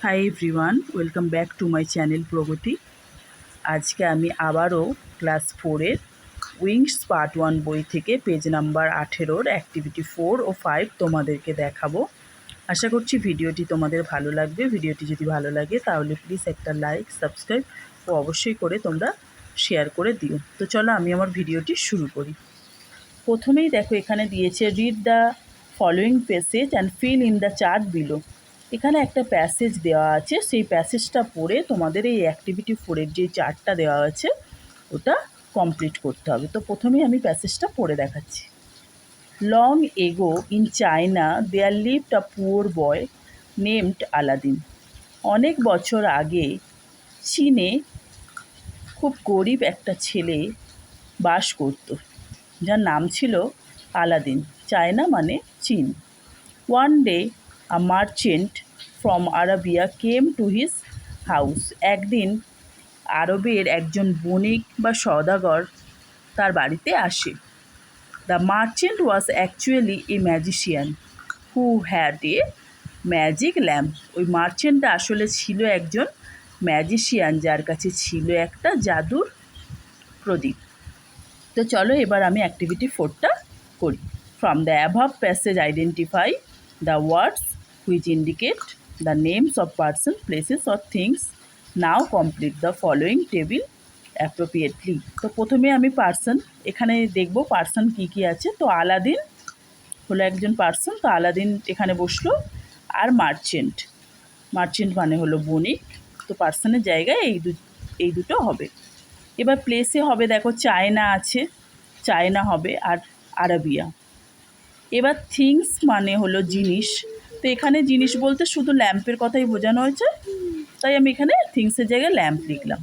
Hi everyone, welcome back to my channel প্রগতি। আজকে আমি আবারও ক্লাস 4-এর উইংস পার্ট 1 বই থেকে পেজ নাম্বার 18-র অ্যাক্টিভিটি 4 ও 5 তোমাদেরকে দেখাবো। আশা করছি ভিডিওটি তোমাদের ভালো লাগবে। ভিডিওটি যদি ভালো লাগে তাহলে প্লিজ একটা লাইক, সাবস্ক্রাইব ও অবশ্যই করে তোমরা শেয়ার করে দিও। তো চলো আমি আমার ভিডিওটি শুরু করি। প্রথমেই দেখো এখানে দিয়েছে read the following passage and fill in the chart below. এখানে একটা প্যাসেজ দেওয়া আছে, সেই প্যাসেজটা পড়ে তোমাদের এই অ্যাক্টিভিটি 4-এর যে চার্টটা দেওয়া আছে ওটা কমপ্লিট করতে হবে। তো প্রথমেই আমি প্যাসেজটা পড়ে দেখাচ্ছি। Long ago in China there lived a poor boy named Aladdin. অনেক বছর আগে চীনে খুব গরিব একটা ছেলে বাস করত, যার নাম ছিল আলাদিন। চায়না মানে চীন। One day a merchant from Arabia came to his house. একদিন আরবের একজন বণিক বা সওদাগর তার বাড়িতে আসে। The merchant was actually A magician who had a magic lamp. ওই মার্চেন্টটা আসলে ছিল একজন ম্যাজিশিয়ান, যার কাছে ছিল একটা জাদুর প্রদীপ। তো চলো এবার আমি অ্যাক্টিভিটি 4টা করি। From the above passage identify the words which indicate the names of person, places or things. Now complete the following table appropriately. তো প্রথমে আমি পার্সন, এখানে দেখব পার্সন কী কী আছে। তো আলাদিন হলো একজন পার্সন, তো আলাদিন এখানে বসলো। আর মার্চেন্ট, মার্চেন্ট মানে হলো বণিক। তো পার্সনের জায়গায় এই দুটো হবে। এবার প্লেসে হবে, দেখো চায়না আছে, চায়না হবে, আর আরাবিয়া। এবার থিংস মানে হলো জিনিস। তো এখানে জিনিস বলতে শুধু ল্যাম্পের কথাই বোঝানো হয়েছে, তাই আমি এখানে থিংসের জায়গায় ল্যাম্প লিখলাম।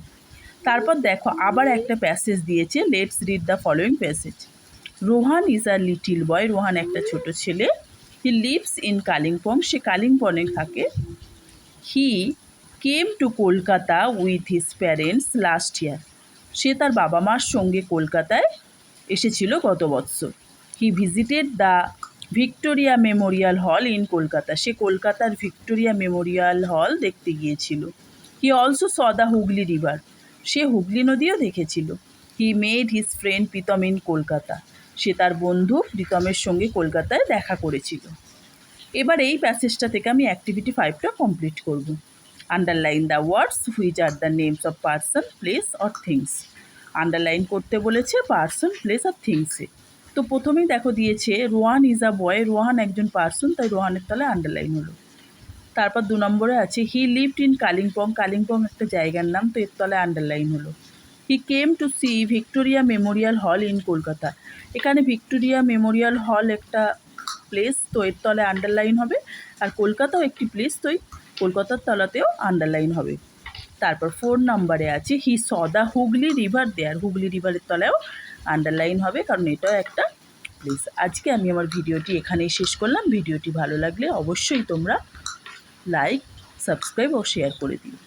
তারপর দেখো আবার একটা প্যাসেজ দিয়েছে, let's read the following passage. Rohan is a little boy. Rohan একটা ছোট ছেলে। He lives in Kalimpong. সে কালিম্পংয়ে থাকে। He came to Kolkata with his parents last year. সে তার বাবা মার সঙ্গে কলকাতায় এসেছিল গত বৎসর। He visited the Victoria Memorial Hall in Kolkata. সে কলকাতার ভিক্টোরিয়া মেমোরিয়াল হল দেখতে গিয়েছিল। He also saw the Hooghly river. সে হুগলি নদীও দেখেছিল। He made his friend Pritam in Kolkata. সে তার বন্ধু প্রীতমের সঙ্গে কলকাতায় দেখা করেছিল। এবার এই প্যাসেজটা থেকে আমি অ্যাক্টিভিটি 5টা কমপ্লিট করব। Underline the words which are the names of person, place or things. Underline করতে বলেছে পার্সন, প্লেস আর থিংসে। তো প্রথমেই দেখো দিয়েছে রোহান ইজ আ বয়। রোহান একজন পার্সন, তাই রোহানের তলায় আন্ডারলাইন হলো। তারপর 2 নম্বরে আছে he lived in Kalimpong. Kalimpong একটা জায়গার নাম, তো এর তলায় আন্ডারলাইন হলো। He came to see Victoria Memorial Hall in Kolkata. এখানে ভিক্টোরিয়া মেমোরিয়াল হল একটা প্লেস, তো এর তলায় আন্ডারলাইন হবে। আর কলকাতাও একটি প্লেস, তো কলকাতার তলাতেও আন্ডারলাইন হবে। তারপর 4 নম্বরে আছে he's the Hooghly river there. হুগলি রিভারের তলায়ও আন্ডারলাইন হবে, কারণ এটাও একটা প্লেস। আজকে আমি আমার ভিডিওটি এখানেই শেষ করলাম। ভিডিওটি ভালো লাগলে অবশ্যই তোমরা লাইক, সাবস্ক্রাইব ও শেয়ার করে দিও।